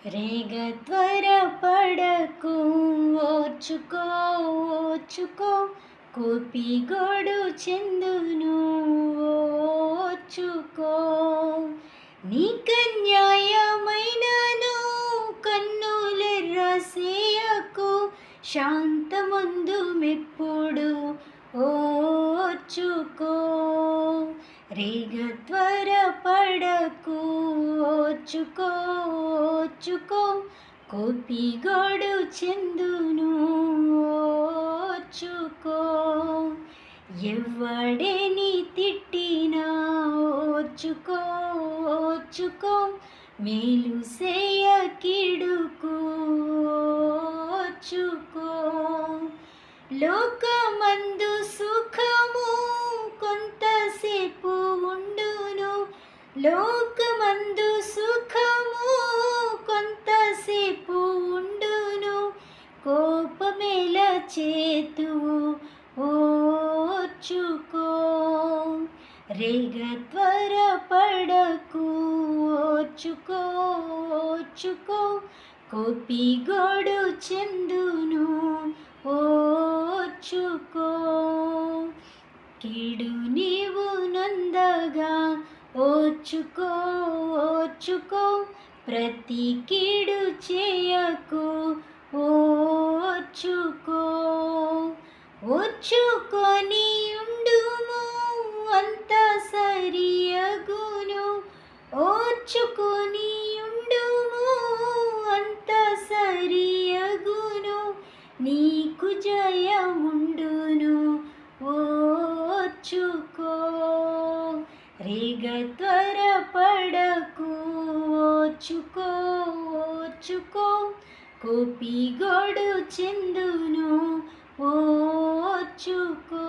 రేగ త్వరపడకు, ఓర్చుకో ఓర్చుకో, కోపిగోడు చెందును, ఓర్చుకో. నీకన్యాయమైనను కన్నులెర్రసేయకు, శాంతముందు మెప్పుడు, ఓర్చుకో. రేగ త్వరపడకు, ఓర్చుకో ఓర్చుకో, కోపిగోడు చెందును, ఓర్చుకో. ఎవ్వడేని తిట్టినా ఓర్చుకో ఓర్చుకో, మేలు సేయ కీడుకు, ఓర్చుకో. లోకమందు సుఖము కొంతసేపు ఉండును, లోకమందు సుఖము కొంతసేపు ఉండును, కోపమేల చేతువు, ఓర్చుకో. రేగ త్వరపడకు, ఓర్చుకో ఓర్చుకో, కోపిగోడు చెందును, ఓర్చుకో. కీడు నీవు నొందగా, ఓర్చుకో ఓర్చుకో, ప్రతి కీడు చేయకు, ఓర్చుకో. ఓర్చుకొని ఉండుము, అంత సరియగును, ఓర్చుకొని ఉండుము, అంత సరియగును, నీకు జయముండును, ఓర్చుకో. రేగ త్వరపడకు, ఓర్చుకో ఓర్చుకో, కోపిగోడు చెందును, ఓర్చుకో.